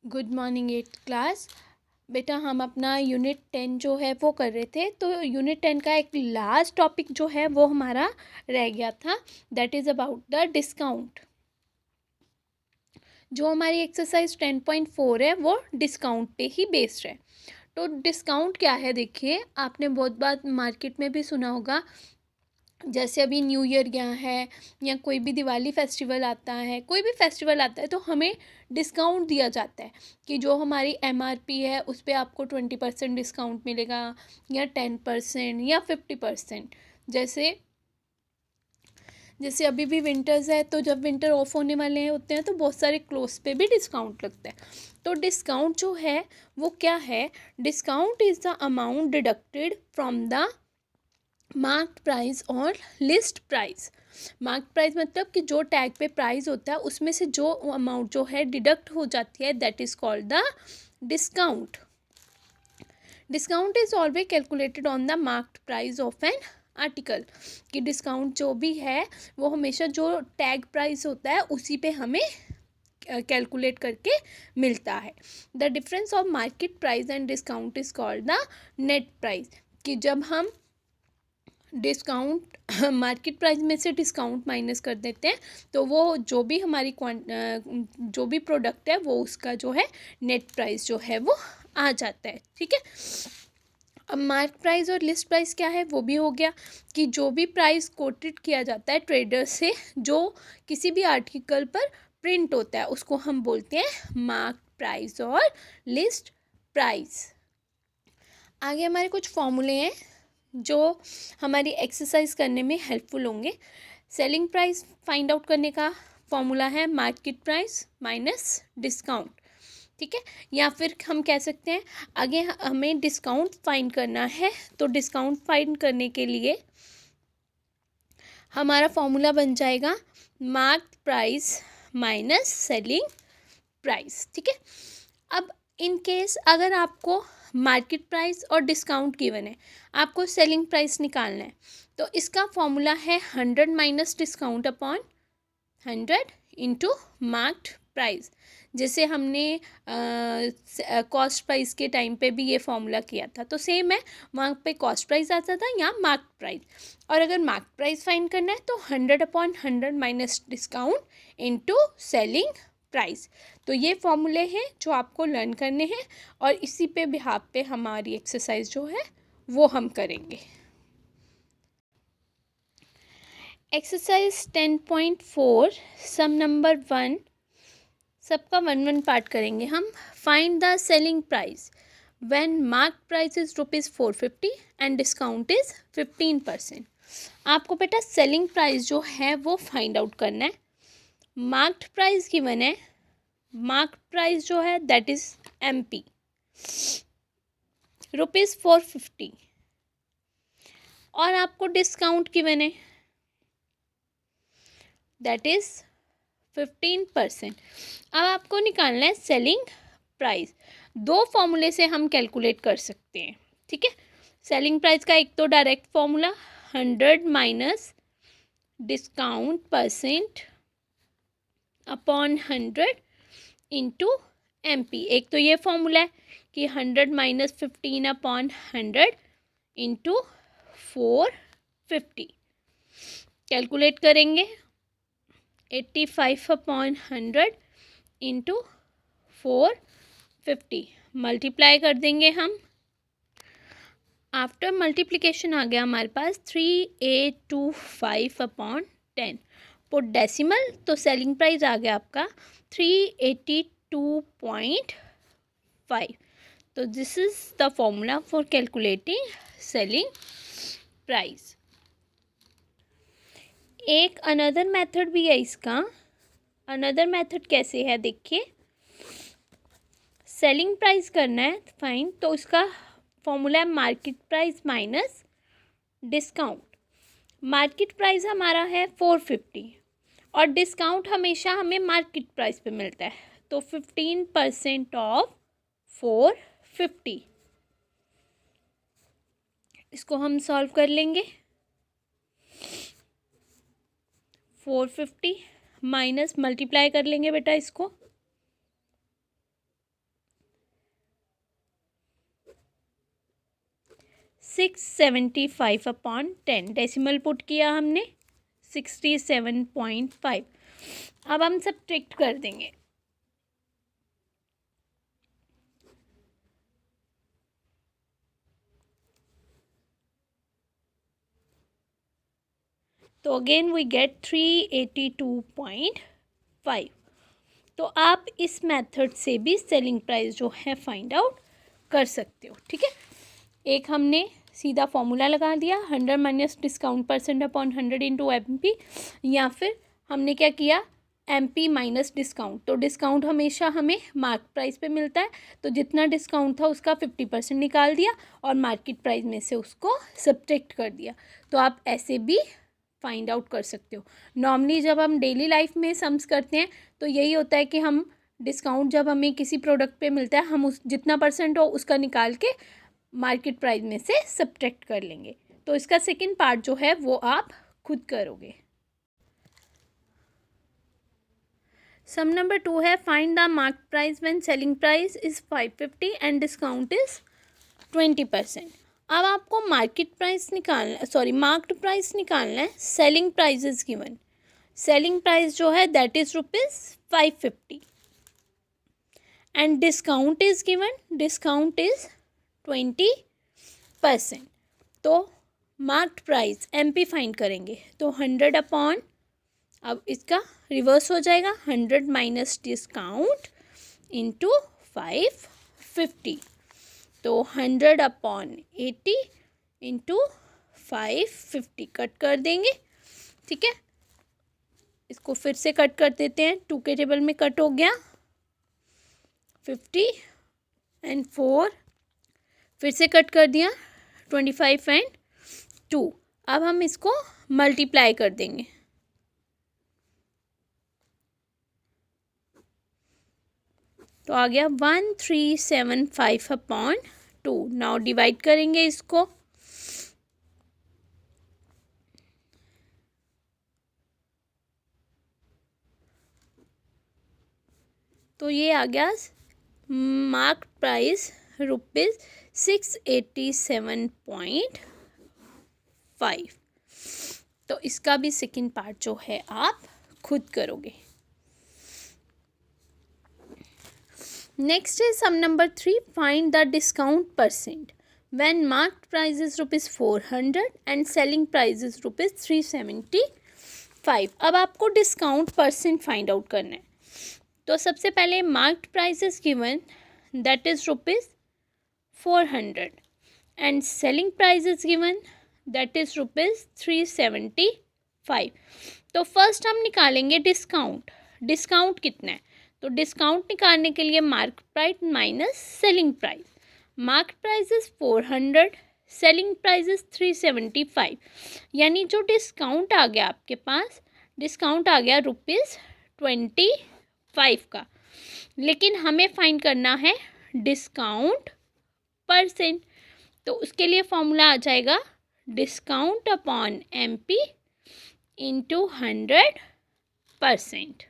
Good morning 8th class. बेटा हम अपना यूनिट 10 जो है वो कर रहे थे, तो यूनिट 10 का एक लास्ट टॉपिक जो है वो हमारा रह गया था, that is about the discount. जो हमारी एक्सरसाइज 10.4 है वो डिस्काउंट पे ही बेस्ड है। तो डिस्काउंट क्या है, देखिए आपने बहुत बार मार्केट में भी सुना होगा, जैसे अभी न्यू ईयर गया है या कोई भी दिवाली फेस्टिवल आता है, कोई भी फेस्टिवल आता है तो हमें डिस्काउंट दिया जाता है कि जो हमारी एमआरपी है उस पर आपको 20% डिस्काउंट मिलेगा या 10% या 50%। जैसे जैसे अभी भी विंटर्स है, तो जब विंटर ऑफ होने वाले हैं होते हैं तो बहुत सारे क्लोथ्स पे भी डिस्काउंट लगता है। तो डिस्काउंट जो है वो क्या है, discount is the amount deducted from the marked price और लिस्ट प्राइस। मार्क्ड प्राइस मतलब कि जो टैग पे प्राइस होता है उसमें से जो अमाउंट जो है डिडक्ट हो जाती है, that is called the discount. Discount is always calculated on the marked price of an article. कि डिस्काउंट जो भी है वो हमेशा जो टैग प्राइस होता है उसी पे हमें कैलकुलेट करके मिलता है। The difference of market price and discount is called the net price. कि जब हम डिस्काउंट मार्केट प्राइस में से डिस्काउंट माइनस कर देते हैं तो वो जो भी हमारी जो भी प्रोडक्ट है वो उसका जो है नेट प्राइस जो है वो आ जाता है। ठीक है, अब मार्क प्राइस और लिस्ट प्राइस क्या है वो भी हो गया कि जो भी प्राइस कोटेड किया जाता है ट्रेडर से, जो किसी भी आर्टिकल पर प्रिंट होता है उसको हम बोलते हैं मार्क प्राइस और लिस्ट प्राइस। आगे हमारे कुछ फॉर्मूले हैं जो हमारी एक्सरसाइज करने में हेल्पफुल होंगे। सेलिंग प्राइस फाइंड आउट करने का फॉर्मूला है मार्केट प्राइस माइनस डिस्काउंट। ठीक है, या फिर हम कह सकते हैं आगे हमें डिस्काउंट फाइंड करना है, तो डिस्काउंट फाइंड करने के लिए हमारा फॉर्मूला बन जाएगा mark price minus selling price. ठीक है, अब इन केस अगर आपको मार्केट प्राइस और डिस्काउंट गिवन है, आपको सेलिंग प्राइस निकालना है, तो इसका फॉर्मूला है 100 minus discount upon 100 into marked price. जैसे हमने कॉस्ट प्राइस के टाइम पे भी ये फॉर्मूला किया था, तो सेम है, वहाँ पे कॉस्ट प्राइस आता था या मार्क प्राइस। और अगर मार्क प्राइस फाइंड करना है तो 100 upon 100 minus discount into selling price. तो ये फॉर्मूले हैं जो आपको लर्न करने हैं और इसी पे बिहाफ पे हमारी एक्सरसाइज जो है वो हम करेंगे। एक्सरसाइज 10.4 सम नंबर 1, सबका 1 पार्ट करेंगे हम। Find the selling price when mark price is ₹450 and discount is 15%। आपको बेटा सेलिंग प्राइस जो है वो फाइंड आउट करना है। मार्क्ड प्राइस गिवन है, मार्क्ड प्राइस जो है दैट इज MP ₹450, और आपको डिस्काउंट गिवन है दैट इज 15%। अब आपको निकालना है सेलिंग प्राइस। दो फॉर्मूले से हम कैलकुलेट कर सकते हैं। ठीक है, सेलिंग प्राइस का एक तो direct formula 100 minus discount percent upon 100 into MP। एक तो ये फॉर्मूला है कि 100 माइनस 15 अपॉन 100 इंटू 450। कैलकुलेट करेंगे 85 अपॉन 100 इंटू 450, मल्टीप्लाई कर देंगे हम। आफ्टर मल्टीप्लिकेशन आ गया हमारे पास 3825 अपॉन 10। पुट डेसिमल तो सेलिंग प्राइस आ गया आपका 382.5। तो this is the formula for calculating selling price. एक अनदर मेथड भी है इसका। अनदर मेथड कैसे है देखिए, सेलिंग प्राइस करना है फाइन, तो इसका फॉर्मूला है market price minus discount. Market price हमारा है 450 और डिस्काउंट हमेशा हमें मार्केट प्राइस पे मिलता है, तो 15% ऑफ 450। इसको हम सॉल्व कर लेंगे। 450 माइनस मल्टीप्लाई कर लेंगे बेटा इसको 675/10, डेसिमल पुट किया हमने 67.5। अब हम सब्ट्रैक्ट कर देंगे। तो अगेन वी गेट 382.5। तो आप इस मेथड से भी सेलिंग प्राइस जो है फाइंड आउट कर सकते हो, ठीक है। एक हमने सीधा फॉर्मूला लगा दिया 100 minus discount percent upon 100 into MP, या फिर हमने क्या किया MP माइनस डिस्काउंट। तो डिस्काउंट हमेशा हमें मार्क प्राइस पे मिलता है, तो जितना डिस्काउंट था उसका 50% निकाल दिया और मार्केट प्राइस में से उसको सब्ट्रैक्ट कर दिया। तो आप ऐसे भी फाइंड आउट कर सकते हो। नॉर्मली जब हम डेली लाइफ में सम्स करते हैं तो यही होता है कि हम डिस्काउंट जब हमें किसी प्रोडक्ट पे मिलता है हम उस जितना परसेंट हो उसका निकाल के मार्केट प्राइस में से सब्ट्रैक्ट कर लेंगे। तो इसका सेकंड पार्ट जो है वो आप खुद करोगे। सम नंबर 2 है find the mark price when selling price is 550 and discount is 20%। अब आपको मार्केट प्राइस निकालना, सॉरी मार्क्ड प्राइस निकालना है। Selling price is given, selling price जो है that is ₹550 and discount is given, discount is 20%। तो marked price MP find करेंगे तो 100 अपॉन, अब इसका रिवर्स हो जाएगा 100 माइनस डिस्काउंट इंटू 550। तो 100 अपॉन 80 इंटू 550 कट कर देंगे, ठीक है। इसको फिर से कट कर देते हैं, 2 के टेबल में कट हो गया 50 एंड 4, फिर से कट कर दिया 25 एंड 2। अब हम इसको मल्टीप्लाई कर देंगे, तो आ गया 1375/2। नाउ डिवाइड करेंगे इसको, तो ये आ गया मार्क प्राइस ₹687.5। तो इसका भी सेकंड पार्ट जो है आप खुद करोगे। Next is sum number 3, find the discount percent when marked price is ₹400 and selling price is ₹375। अब आपको डिस्काउंट परसेंट फाइंड आउट करना है। तो सबसे पहले marked price is given that is ₹400 and selling price is given that is ₹375। तो first हम निकालेंगे डिस्काउंट, डिस्काउंट कितना है। तो डिस्काउंट निकालने के लिए mark price minus selling price. Mark price is 400, selling price is 375, यानी जो डिस्काउंट आ गया आपके पास, डिस्काउंट आ गया ₹25 का। लेकिन हमें फाइंड करना है डिस्काउंट परसेंट, तो उसके लिए फॉर्मूला आ जाएगा डिस्काउंट अपॉन MP इंटू 100%।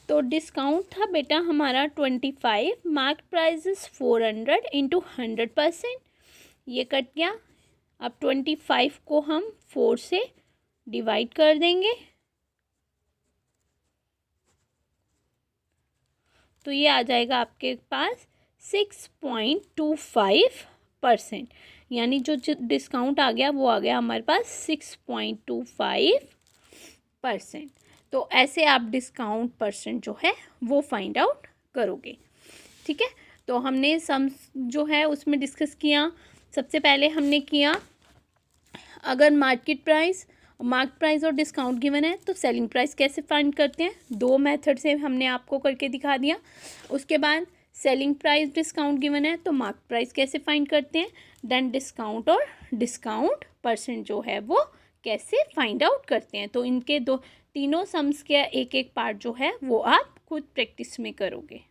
तो डिस्काउंट था बेटा हमारा 25, मार्क प्राइस इज 400 इंटू 100%, ये कट गया। अब 25 को हम 4 से डिवाइड कर देंगे, तो ये आ जाएगा आपके पास 6.25%, यानी जो डिस्काउंट आ गया वो आ गया हमारे पास 6.25%। तो ऐसे आप डिस्काउंट परसेंट जो है वो फाइंड आउट करोगे, ठीक है। तो हमने सम जो है उसमें डिस्कस किया। सबसे पहले हमने किया अगर मार्केट प्राइस, मार्क प्राइस और डिस्काउंट गिवन है तो सेलिंग प्राइस कैसे फाइंड करते हैं, 2 मेथड से हमने आपको करके दिखा दिया। उसके बाद सेलिंग प्राइस डिस्काउंट गिवन है तो मार्क प्राइस कैसे फाइंड करते हैं, देन डिस्काउंट और डिस्काउंट परसेंट जो है वो कैसे फाइंड आउट करते हैं। तो इनके तीनों सम्स के एक एक पार्ट जो है वो आप खुद प्रैक्टिस में करोगे।